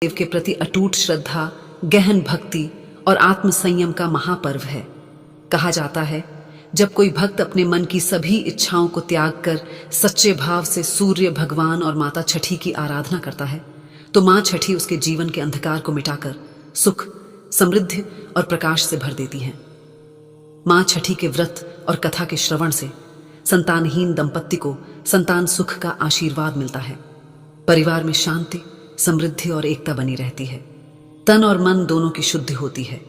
देव के प्रति अटूट श्रद्धा, गहन भक्ति और आत्म संयम का महापर्व है। कहा जाता है, जब कोई भक्त अपने मन की सभी इच्छाओं को त्याग कर सच्चे भाव से सूर्य भगवान और माता छठी की आराधना करता है, तो मां छठी उसके जीवन के अंधकार को मिटाकर सुख, समृद्धि और प्रकाश से भर देती हैं। मां छठी के व्रत और कथा के श्रवण से संतानहीन दंपत्ति को संतान सुख का आशीर्वाद मिलता है। परिवार में शांति, समृद्धि और एकता बनी रहती है। तन और मन दोनों की शुद्धि होती है,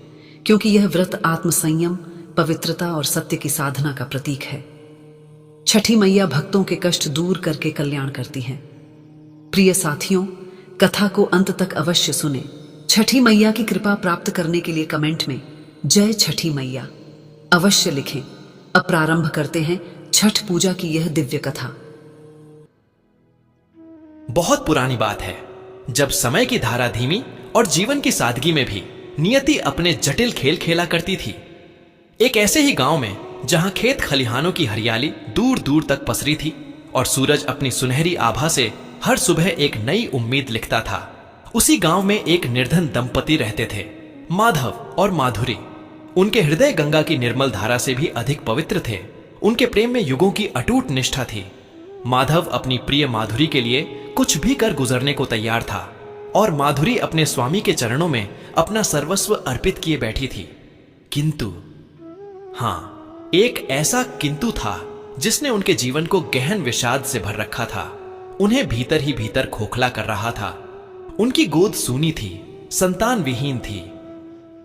क्योंकि यह व्रत आत्म संयम, पवित्रता और सत्य की साधना का प्रतीक है। छठी मैया भक्तों के कष्ट दूर करके कल्याण करती हैं। प्रिय साथियों, कथा को अंत तक अवश्य सुने। छठी मैया की कृपा प्राप्त करने के लिए कमेंट में जय छठी मैया अवश्य लिखें। अब प्रारंभ करते हैं छठ पूजा की यह दिव्य कथा। बहुत पुरानी बात है, जब समय की धारा धीमी और जीवन की सादगी में भी नियति अपने जटिल खेल खेला करती थी। एक ऐसे ही गांव में जहां खेत खलिहानों की हरियाली दूर दूर तक पसरी थी और सूरज अपनी सुनहरी आभा से हर सुबह एक नई उम्मीद लिखता था, उसी गांव में एक निर्धन दंपति रहते थे, माधव और माधुरी। उनके हृदय गंगा की निर्मल धारा से भी अधिक पवित्र थे। उनके प्रेम में युगों की अटूट निष्ठा थी। माधव अपनी प्रिय माधुरी के लिए कुछ भी कर गुजरने को तैयार था और माधुरी अपने स्वामी के चरणों में अपना सर्वस्व अर्पित किए बैठी थी। किंतु हाँ, एक ऐसा किंतु था जिसने उनके जीवन को गहन विषाद से भर रखा था। उन्हें भीतर ही भीतर खोखला कर रहा था। उनकी गोद सूनी थी, संतान विहीन थी।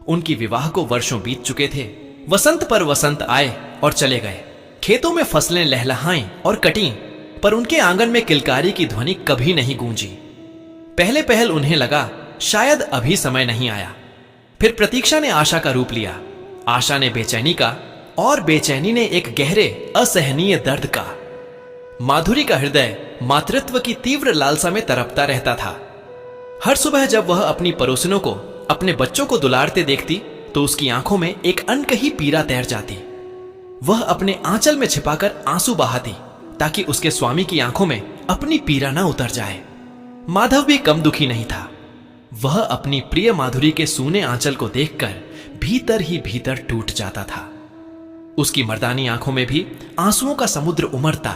उनकी विवाह को वर्षों बीत चुके थे। वसंत पर वसंत आए और चले गए। खेतों में फसलें लहलहाईं और कटीं, पर उनके आंगन में किलकारी की ध्वनि कभी नहीं गूंजी। पहले पहल उन्हें लगा शायद अभी समय नहीं आया। फिर प्रतीक्षा ने आशा का रूप लिया, आशा ने बेचैनी का, और बेचैनी ने एक गहरे असहनीय दर्द का। माधुरी का हृदय मातृत्व की तीव्र लालसा में तरपता रहता था। हर सुबह जब वह अपनी पड़ोसिनों को, अपने बच्चों को दुलारते देखती तो उसकी आंखों में एक अनकही पीड़ा तैर जाती। वह अपने आंचल में छिपाकर आंसू बहाती ताकि उसके स्वामी की आंखों में अपनी पीड़ा ना उतर जाए। माधव भी कम दुखी नहीं था। वह अपनी प्रिय माधुरी के सूने आंचल को देखकर भीतर ही भीतर टूट जाता था। उसकी मर्दानी आंखों में भी आंसुओं का समुद्र उमड़ता,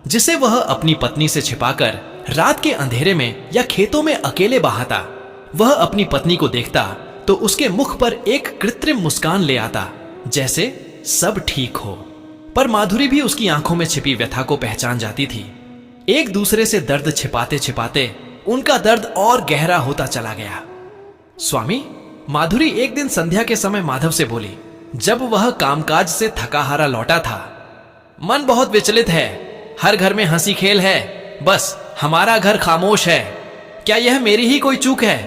जिसे वह अपनी पत्नी से छिपाकर रात के अंधेरे में या खेतों में अकेले बहाता। वह अपनी पत्नी को देखता तो उसके मुख पर एक कृत्रिम मुस्कान ले आता, जैसे सब ठीक हो। पर माधुरी भी उसकी आंखों में छिपी व्यथा को पहचान जाती थी। एक दूसरे से दर्द छिपाते छिपाते उनका दर्द और गहरा होता चला गया। स्वामी, माधुरी एक दिन संध्या के समय माधव से बोली, जब वह कामकाज से थका हारा लौटा था। मन बहुत विचलित है। हर घर में हंसी खेल है, बस हमारा घर खामोश है। क्या यह मेरी ही कोई चूक है?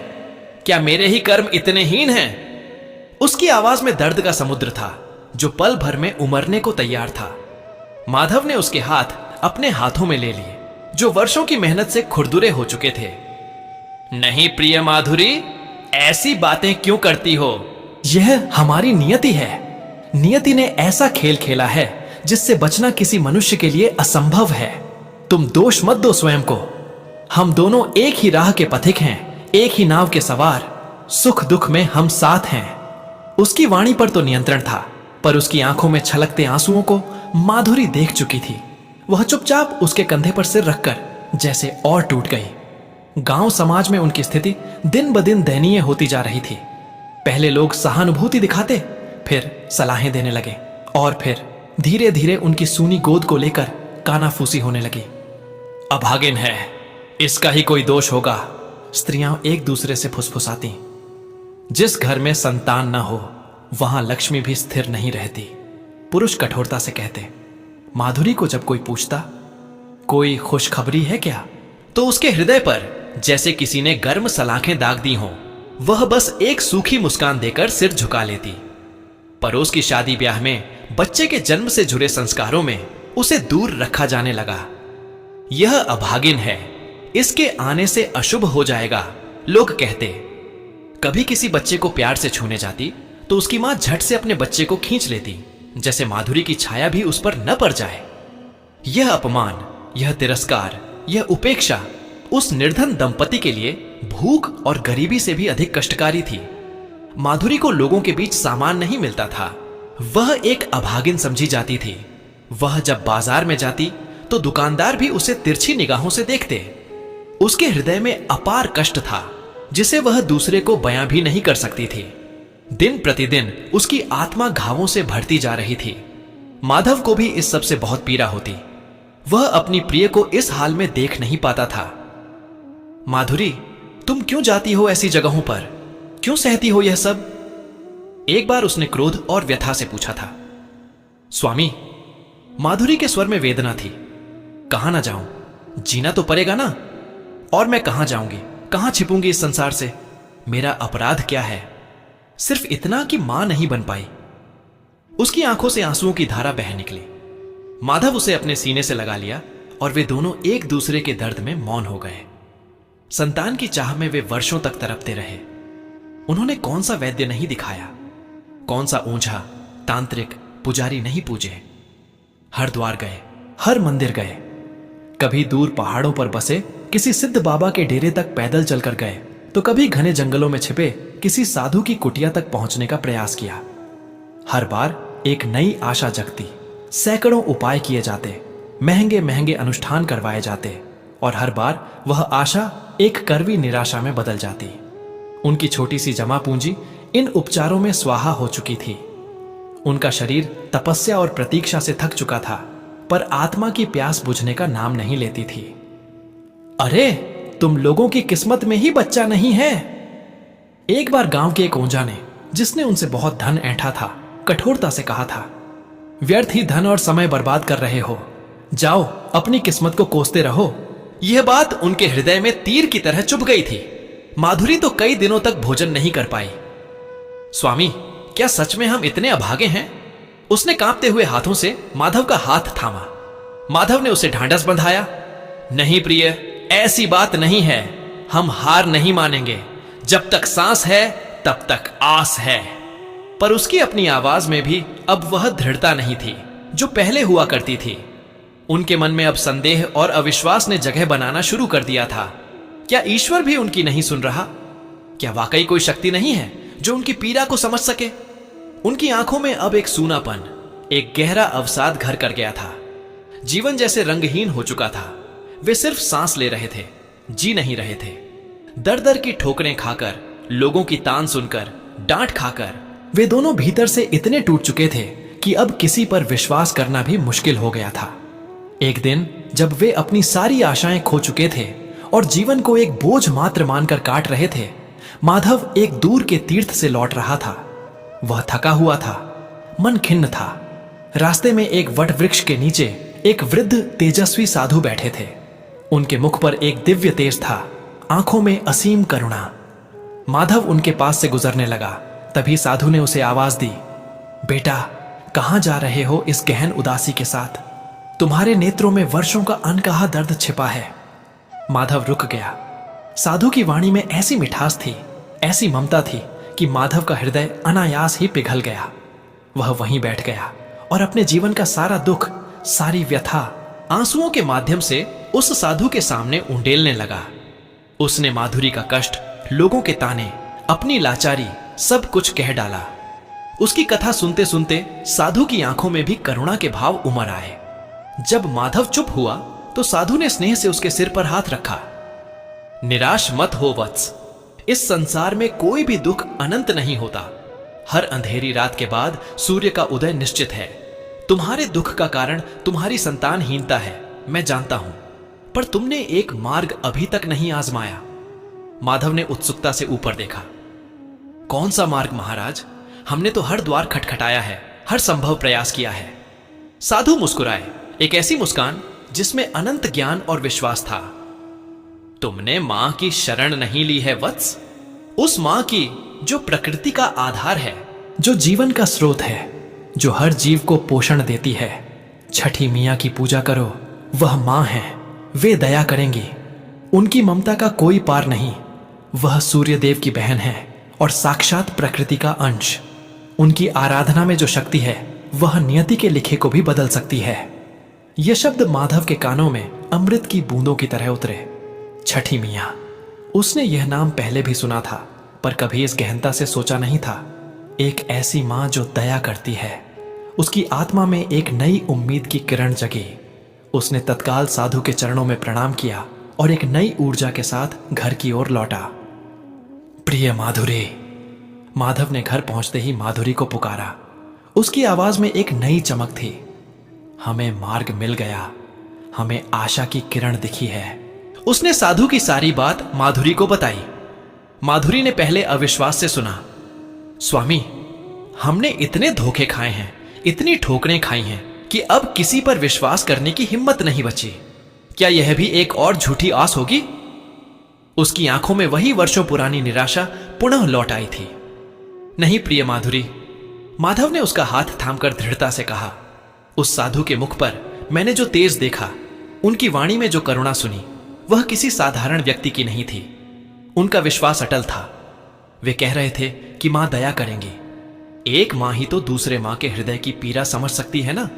क्या मेरे ही कर्म इतने हीन हैं? उसकी आवाज में दर्द का समुद्र था जो पल भर में उमड़ने को तैयार था। माधव ने उसके हाथ अपने हाथों में ले लिए, जो वर्षों की मेहनत से खुरदुरे हो चुके थे। नहीं प्रिय माधुरी, ऐसी बातें क्यों करती हो? यह हमारी नियति है। नियति ने ऐसा खेल खेला है जिससे बचना किसी मनुष्य के लिए असंभव है। तुम दोष मत दो स्वयं को। हम दोनों एक ही राह के पथिक हैं, एक ही नाव के सवार। सुख दुख में हम साथ हैं। उसकी वाणी पर तो नियंत्रण था, पर उसकी आंखों में छलकते आंसुओं को माधुरी देख चुकी थी। वह चुपचाप उसके कंधे पर सिर रखकर जैसे और टूट गई। गांव समाज में उनकी स्थिति दिन ब दिन दयनीय होती जा रही थी। पहले लोग सहानुभूति दिखाते, फिर सलाहें देने लगे, और फिर धीरे धीरे उनकी सूनी गोद को लेकर कानाफूसी होने लगी। अभागिन है, इसका ही कोई दोष होगा, स्त्रियां एक दूसरे से फुसफुसाती। जिस घर में संतान न हो वहां लक्ष्मी भी स्थिर नहीं रहती, पुरुष कठोरता से कहते। माधुरी को जब कोई पूछता, कोई खुशखबरी है क्या, तो उसके हृदय पर जैसे किसी ने गर्म सलाखें दाग दी हों। वह बस एक सूखी मुस्कान देकर सिर झुका लेती। पड़ोस की शादी ब्याह में बच्चे के जन्म से जुड़े संस्कारों में उसे दूर रखा जाने लगा। यह अभागिन है, इसके आने से अशुभ हो जाएगा, लोग कहते। कभी किसी बच्चे को प्यार से छूने जाती तो उसकी मां झट से अपने बच्चे को खींच लेती, जैसे माधुरी की छाया भी उस पर न पड़ जाए। यह अपमान, यह तिरस्कार, यह उपेक्षा उस निर्धन दंपति के लिए भूख और गरीबी से भी अधिक कष्टकारी थी। माधुरी को लोगों के बीच सामान नहीं मिलता था। वह एक अभागिन समझी जाती थी। वह जब बाजार में जाती तो दुकानदार भी उसे तिरछी निगाहों से देखते। उसके हृदय में अपार कष्ट था जिसे वह दूसरे को बयां भी नहीं कर सकती थी। दिन प्रतिदिन उसकी आत्मा घावों से भरती जा रही थी। माधव को भी इस सब से बहुत पीड़ा होती। वह अपनी प्रिय को इस हाल में देख नहीं पाता था। माधुरी, तुम क्यों जाती हो ऐसी जगहों पर? क्यों सहती हो यह सब? एक बार उसने क्रोध और व्यथा से पूछा था। स्वामी, माधुरी के स्वर में वेदना थी। कहां ना जाऊं? जीना तो पड़ेगा ना। और मैं कहां जाऊंगी, कहां छिपूंगी इस संसार से? मेरा अपराध क्या है? सिर्फ इतना कि मां नहीं बन पाई। उसकी आंखों से आंसुओं की धारा बह निकली। माधव उसे अपने सीने से लगा लिया और वे दोनों एक दूसरे के दर्द में मौन हो गए। संतान की चाह में वे वर्षों तक तड़पते रहे। उन्होंने कौन सा वैद्य नहीं दिखाया, कौन सा ओझा, तांत्रिक, पुजारी नहीं पूजे। हरिद्वार गए, हर मंदिर गए, कभी दूर पहाड़ों पर बसे किसी सिद्ध बाबा के डेरे तक पैदल चलकर गए, तो कभी घने जंगलों में छिपे किसी साधु की कुटिया तक पहुंचने का प्रयास किया। हर बार एक नई आशा जगती, सैकड़ों उपाय किए जाते, महंगे महंगे अनुष्ठान करवाए जाते, और हर बार वह आशा एक कड़वी निराशा में बदल जाती। उनकी छोटी सी जमा पूंजी इन उपचारों में स्वाहा हो चुकी थी। उनका शरीर तपस्या और प्रतीक्षा से थक चुका था, पर आत्मा की प्यास बुझने का नाम नहीं लेती थी। अरे, तुम लोगों की किस्मत में ही बच्चा नहीं है। एक बार गांव के एक ओझा ने, जिसने उनसे बहुत धन ऐंठा था, कठोरता से कहा था, व्यर्थ ही धन और समय बर्बाद कर रहे हो। जाओ, अपनी किस्मत को कोसते रहो। यह बात उनके हृदय में तीर की तरह चुभ गई थी। माधुरी तो कई दिनों तक भोजन नहीं कर पाई। स्वामी, क्या सच में हम इतने अभागे हैं? उसने कांपते हुए हाथों से माधव का हाथ थामा। माधव ने उसे ढांढस बंधाया। नहीं प्रिय, ऐसी बात नहीं है। हम हार नहीं मानेंगे। जब तक सांस है तब तक आस है। पर उसकी अपनी आवाज में भी अब वह दृढ़ता नहीं थी जो पहले हुआ करती थी। उनके मन में अब संदेह और अविश्वास ने जगह बनाना शुरू कर दिया था। क्या ईश्वर भी उनकी नहीं सुन रहा? क्या वाकई कोई शक्ति नहीं है जो उनकी पीड़ा को समझ सके? उनकी आंखों में अब एक सूनापन, एक गहरा अवसाद घर कर गया था। जीवन जैसे रंगहीन हो चुका था। वे सिर्फ सांस ले रहे थे, जी नहीं रहे थे। दर दर की ठोकरें खाकर, लोगों की तान सुनकर, डांट खाकर वे दोनों भीतर से इतने टूट चुके थे कि अब किसी पर विश्वास करना भी मुश्किल हो गया था। एक दिन जब वे अपनी सारी आशाएं खो चुके थे और जीवन को एक बोझ मात्र मानकर काट रहे थे, माधव एक दूर के तीर्थ से लौट रहा था। वह थका हुआ था, मन खिन्न था। रास्ते में एक वट वृक्ष के नीचे एक वृद्ध तेजस्वी साधु बैठे थे। उनके मुख पर एक दिव्य तेज था, आंखों में असीम करुणा। माधव उनके पास से गुजरने लगा। तभी साधु ने उसे आवाज दी, बेटा, कहां जा रहे हो इस गहन उदासी के साथ? तुम्हारे नेत्रों में वर्षों का अनकहा दर्द छिपा है। माधव रुक गया। साधु की वाणी में ऐसी मिठास थी, ऐसी ममता थी कि माधव का हृदय अनायास ही पिघल गया। वह वहीं बैठ गया और अपने जीवन का सारा दुख, सारी व्यथा आंसुओं के माध्यम से उस साधु के सामने उंडेलने लगा। उसने माधुरी का कष्ट, लोगों के ताने, अपनी लाचारी सब कुछ कह डाला। उसकी कथा सुनते सुनते साधु की आंखों में भी करुणा के भाव उमड़ आए। जब माधव चुप हुआ तो साधु ने स्नेह से उसके सिर पर हाथ रखा। निराश मत हो वत्स, इस संसार में कोई भी दुख अनंत नहीं होता। हर अंधेरी रात के बाद सूर्य का उदय निश्चित है। तुम्हारे दुख का कारण तुम्हारी संतानहीनता है, मैं जानता हूं, पर तुमने एक मार्ग अभी तक नहीं आजमाया। माधव ने उत्सुकता से ऊपर देखा। कौन सा मार्ग महाराज? हमने तो हर द्वार खटखटाया है, हर संभव प्रयास किया है। साधु मुस्कुराए, एक ऐसी मुस्कान जिसमें अनंत ज्ञान और विश्वास था। तुमने मां की शरण नहीं ली है वत्स, उस मां की जो प्रकृति का आधार है, जो जीवन का स्रोत है, जो हर जीव को पोषण देती है। छठी मियां की पूजा करो, वह मां है, वे दया करेंगी। उनकी ममता का कोई पार नहीं। वह सूर्य देव की बहन है और साक्षात प्रकृति का अंश। उनकी आराधना में जो शक्ति है, वह नियति के लिखे को भी बदल सकती है। यह शब्द माधव के कानों में अमृत की बूंदों की तरह उतरे। छठी मियां, उसने यह नाम पहले भी सुना था, पर कभी इस गहनता से सोचा नहीं था। एक ऐसी मां जो दया करती है। उसकी आत्मा में एक नई उम्मीद की किरण जगी। उसने तत्काल साधु के चरणों में प्रणाम किया और एक नई ऊर्जा के साथ घर की ओर लौटा। प्रिय माधुरी। माधव ने घर पहुंचते ही माधुरी को पुकारा। उसकी आवाज में एक नई चमक थी। हमें मार्ग मिल गया, हमें आशा की किरण दिखी है। उसने साधु की सारी बात माधुरी को बताई। माधुरी ने पहले अविश्वास से सुना। स्वामी, हमने इतने धोखे खाए हैं, इतनी ठोकरें खाई हैं कि अब किसी पर विश्वास करने की हिम्मत नहीं बची। क्या यह भी एक और झूठी आस होगी? उसकी आंखों में वही वर्षों पुरानी निराशा पुनः लौट आई थी। नहीं प्रिय माधुरी, माधव ने उसका हाथ थामकर दृढ़ता से कहा। उस साधु के मुख पर मैंने जो तेज देखा, उनकी वाणी में जो करुणा सुनी, वह किसी साधारण व्यक्ति की नहीं थी। उनका विश्वास अटल था। वे कह रहे थे कि मां दया करेंगी। एक मां ही तो दूसरे मां के हृदय की पीड़ा समझ सकती है ना।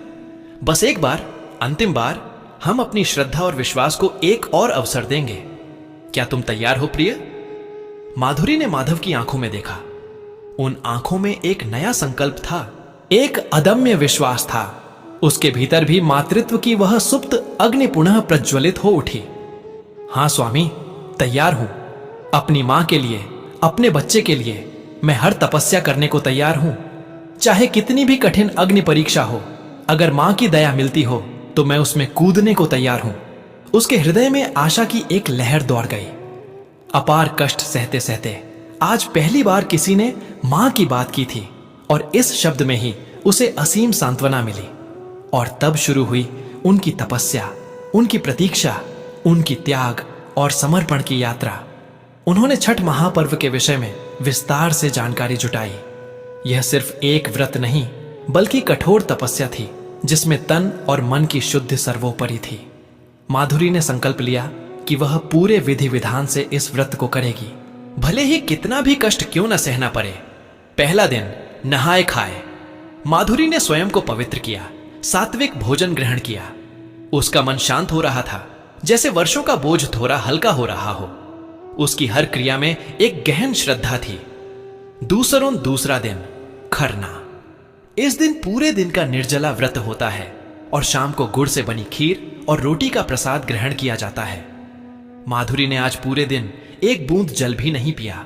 बस एक बार, अंतिम बार, हम अपनी श्रद्धा और विश्वास को एक और अवसर देंगे। क्या तुम तैयार हो प्रिय? माधुरी ने माधव की आंखों में देखा। उन आंखों में एक नया संकल्प था, एक अदम्य विश्वास था। उसके भीतर भी मातृत्व की वह सुप्त अग्नि पुनः प्रज्वलित हो उठी। हां स्वामी, तैयार हूं। अपनी मां के लिए, अपने बच्चे के लिए मैं हर तपस्या करने को तैयार हूं। चाहे कितनी भी कठिन अग्नि परीक्षा हो, अगर मां की दया मिलती हो तो मैं उसमें कूदने को तैयार हूं। उसके हृदय में आशा की एक लहर दौड़ गई। अपार कष्ट सहते सहते आज पहली बार किसी ने मां की बात की थी और इस शब्द में ही उसे असीम सांत्वना मिली। और तब शुरू हुई उनकी तपस्या, उनकी प्रतीक्षा, उनकी त्याग और समर्पण की यात्रा। उन्होंने छठ महापर्व के विषय में विस्तार से जानकारी जुटाई। यह सिर्फ एक व्रत नहीं, बल्कि कठोर तपस्या थी, जिसमें तन और मन की शुद्धि सर्वोपरि थी। माधुरी ने संकल्प लिया कि वह पूरे विधि विधान से इस व्रत को करेगी, भले ही कितना भी कष्ट क्यों न सहना पड़े। पहला दिन नहाए खाए माधुरी ने स्वयं को पवित्र किया, सात्विक भोजन ग्रहण किया। उसका मन शांत हो रहा था, जैसे वर्षों का बोझ थोड़ा हल्का हो रहा हो। उसकी हर क्रिया में एक गहन श्रद्धा थी। दूसरा दिन खरना। इस दिन पूरे दिन का निर्जला व्रत होता है और शाम को गुड़ से बनी खीर और रोटी का प्रसाद ग्रहण किया जाता है। माधुरी ने आज पूरे दिन एक बूंद जल भी नहीं पिया।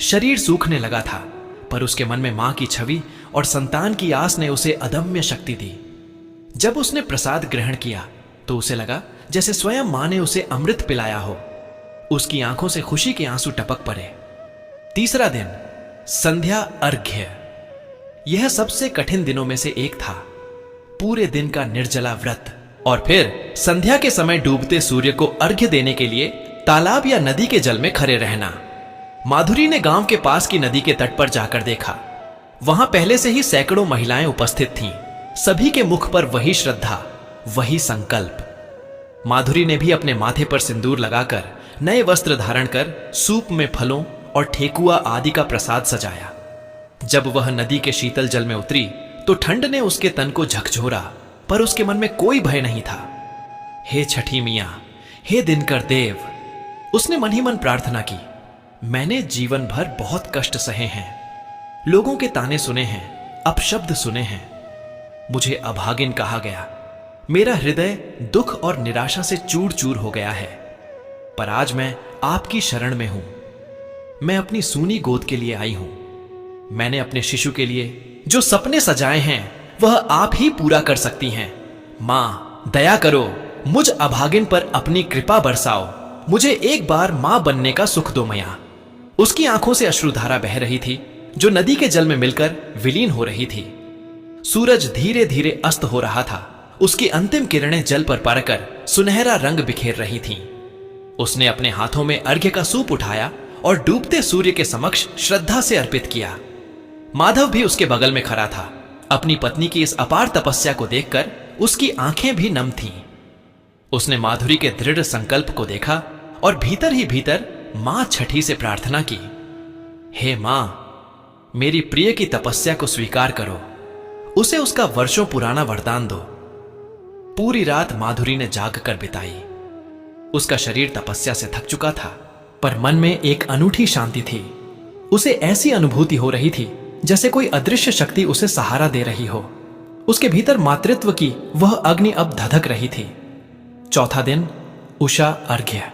शरीर सूखने लगा था, पर उसके मन में मां की छवि और संतान की आस ने उसे अदम्य शक्ति दी। जब उसने प्रसाद ग्रहण किया तो उसे लगा जैसे स्वयं मां ने उसे अमृत पिलाया हो। उसकी आंखों से खुशी के आंसू टपक पड़े। तीसरा दिन संध्या अर्घ्य। यह सबसे कठिन दिनों में से एक था। पूरे दिन का निर्जला व्रत और फिर संध्या के समय डूबते सूर्य को अर्घ्य देने के लिए तालाब या नदी के जल में खड़े रहना। माधुरी ने गांव के पास की नदी के तट पर जाकर देखा। वहां पहले से ही सैकड़ों महिलाएं उपस्थित थीं। सभी के मुख पर वही श्रद्धा, वही संकल्प। माधुरी ने भी अपने माथे पर सिंदूर लगाकर, नए वस्त्र धारण कर सूप में फलों और ठेकुआ आदि का प्रसाद सजाया। जब वह नदी के शीतल जल में उतरी तो ठंड ने उसके तन को झकझोरा, पर उसके मन में कोई भय नहीं था। हे छठी मियां, हे दिनकर देव, उसने मन ही मन प्रार्थना की। मैंने जीवन भर बहुत कष्ट सहे हैं, लोगों के ताने सुने हैं, अपशब्द सुने हैं। मुझे अभागिन कहा गया। मेरा हृदय दुख और निराशा से चूर चूर हो गया है। पर आज मैं आपकी शरण में हूं। मैं अपनी सूनी गोद के लिए आई हूं। मैंने अपने शिशु के लिए जो सपने सजाए हैं वह आप ही पूरा कर सकती हैं। मां दया करो, मुझ अभागिन पर अपनी कृपा बरसाओ। मुझे एक बार मां बनने का सुख दो मैया। उसकी आंखों से अश्रुधारा बह रही थी, जो नदी के जल में मिलकर विलीन हो रही थी। सूरज धीरे धीरे अस्त हो रहा था। उसकी अंतिम किरणें जल पर पड़कर सुनहरा रंग बिखेर रही थीं। उसने अपने हाथों में अर्घ्य का सूप उठाया और डूबते सूर्य के समक्ष श्रद्धा से अर्पित किया। माधव भी उसके बगल में खड़ा था। अपनी पत्नी की इस अपार तपस्या को देखकर उसकी आंखें भी नम थीं। उसने माधुरी के दृढ़ संकल्प को देखा और भीतर ही भीतर मां छठी से प्रार्थना की। हे मां, मेरी प्रिय की तपस्या को स्वीकार करो। उसे उसका वर्षों पुराना वरदान दो। पूरी रात माधुरी ने जाग कर बिताई। उसका शरीर तपस्या से थक चुका था। पर मन में एक अनूठी शांति थी। उसे ऐसी अनुभूति हो रही थी जैसे कोई अदृश्य शक्ति उसे सहारा दे रही हो। उसके भीतर मातृत्व की वह अग्नि अब धधक रही थी। चौथा दिन, उषा अर्घ्य।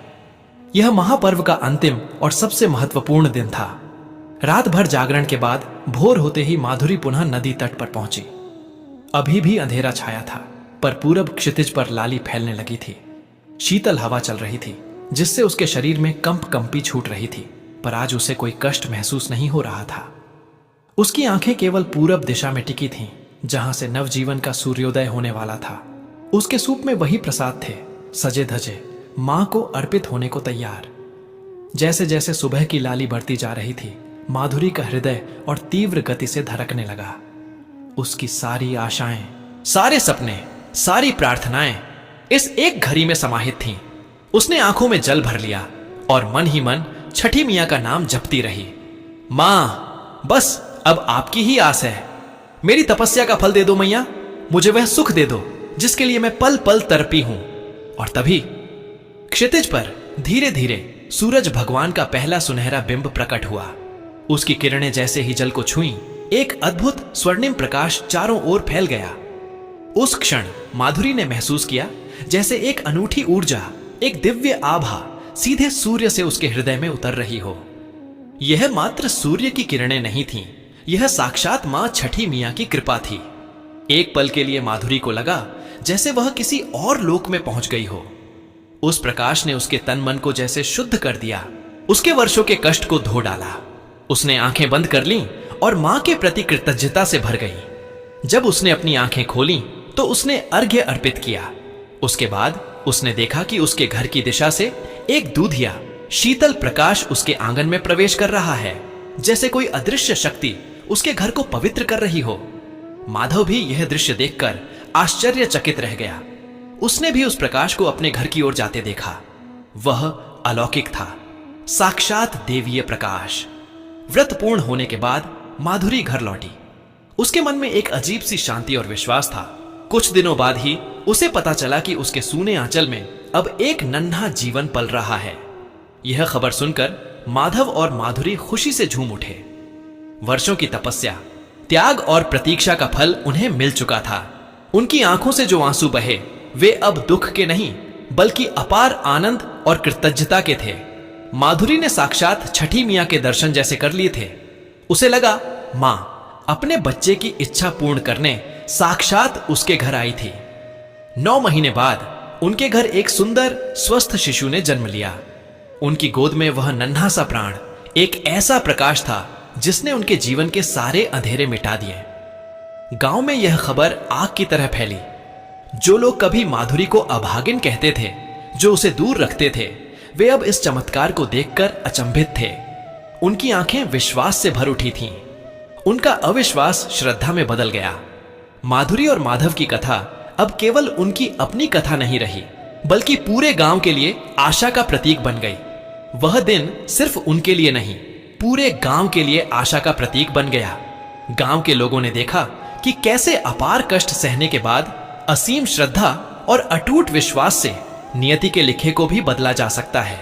यह महापर्व का अंतिम और सबसे महत्वपूर्ण दिन था। रात भर जागरण के बाद भोर होते ही माधुरी पुनः नदी तट पर पहुंची। अभी भी अंधेरा छाया था, पर पूरब क्षितिज पर लाली फैलने लगी थी। शीतल हवा चल रही थी, जिससे उसके शरीर में कंपी छूट रही थी, पर आज उसे कोई कष्ट महसूस नहीं हो रहा था। उसकी आंखें केवल पूरब दिशा में टिकी थीं, जहां से नवजीवन का सूर्योदय होने वाला था। उसके सूप में वही प्रसाद थे, सजे धजे, मां को अर्पित होने को तैयार। जैसे जैसे सुबह की लाली बढ़ती जा रही थी, माधुरी का हृदय और तीव्र गति से धड़कने लगा। उसकी सारी आशाएं, सारे सपने, सारी प्रार्थनाएं इस एक घड़ी में समाहित थीं। उसने आंखों में जल भर लिया और मन ही मन छठी मियां का नाम जपती रही। मां, बस अब आपकी ही आस है। मेरी तपस्या का फल दे दो मैया, मुझे वह सुख दे दो जिसके लिए मैं पल पल तड़पी हूं। और तभी क्षितिज पर धीरे धीरे सूरज भगवान का पहला सुनहरा बिंब प्रकट हुआ। उसकी किरणें जैसे ही जल को छुईं, एक अद्भुत स्वर्णिम प्रकाश चारों ओर फैल गया। उस क्षण माधुरी ने महसूस किया जैसे एक अनूठी ऊर्जा, एक दिव्य आभा सीधे सूर्य से उसके हृदय में उतर रही हो। यह मात्र सूर्य की किरणें नहीं थीं, यह साक्षात मां छठी मियां की कृपा थी। एक पल के लिए माधुरी को लगा जैसे वह किसी और लोक में पहुंच गई हो। उस प्रकाश ने उसके तन मन को जैसे शुद्ध कर दिया, उसके वर्षों के कष्ट को धो डाला। उसने आंखें बंद कर लीं और मां के प्रति कृतज्ञता से भर गई। जब उसने अपनी आंखें खोलीं तो उसने अर्घ्य अर्पित किया। उसके बाद उसने देखा कि उसके घर की दिशा से एक दूधिया शीतल प्रकाश उसके आंगन में प्रवेश कर रहा है, जैसे कोई अदृश्य शक्ति उसके घर को पवित्र कर रही हो। माधव भी यह दृश्य देखकर आश्चर्यचकित रह गया। उसने भी उस प्रकाश को अपने घर की ओर जाते देखा। वह अलौकिक था, साक्षात देवीय प्रकाश। व्रत पूर्ण होने के बाद माधुरी घर लौटी। उसके मन में एक अजीब सी शांति और विश्वास था। कुछ दिनों बाद ही उसे पता चला कि उसके सूने आंचल में अब एक नन्हा जीवन पल रहा है। यह खबर सुनकर माधव और माधुरी खुशी से झूम उठे। वर्षों की तपस्या, त्याग और प्रतीक्षा का फल उन्हें मिल चुका था। उनकी आंखों से जो आंसू बहे, वे अब दुख के नहीं बल्कि अपार आनंद और कृतज्ञता के थे। माधुरी ने साक्षात छठी मियां के दर्शन जैसे कर लिए थे। उसे लगा मां अपने बच्चे की इच्छा पूर्ण करने साक्षात उसके घर आई थी। 9 महीने बाद उनके घर एक सुंदर स्वस्थ शिशु ने जन्म लिया। उनकी गोद में वह नन्हा सा प्राण एक ऐसा प्रकाश था जिसने उनके जीवन के सारे अंधेरे मिटा दिए। गांव में यह खबर आग की तरह फैली। जो लोग कभी माधुरी को अभागिन कहते थे, जो उसे दूर रखते थे, वे अब इस चमत्कार को देखकर अचंभित थे। उनकी आंखें विश्वास से भर उठी थीं। उनका अविश्वास श्रद्धा में बदल गया। माधुरी और माधव की कथा अब केवल उनकी अपनी कथा नहीं रही, बल्कि पूरे गांव के लिए आशा का प्रतीक बन गई। वह दिन सिर्फ उनके लिए नहीं, पूरे गांव के लिए आशा का प्रतीक बन गया। गांव के लोगों ने देखा कि कैसे अपार कष्ट सहने के बाद असीम श्रद्धा और अटूट विश्वास से नियति के लिखे को भी बदला जा सकता है।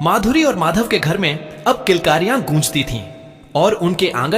माधुरी और माधव के घर में अब किलकारियां गूंजती थीं और उनके आंगन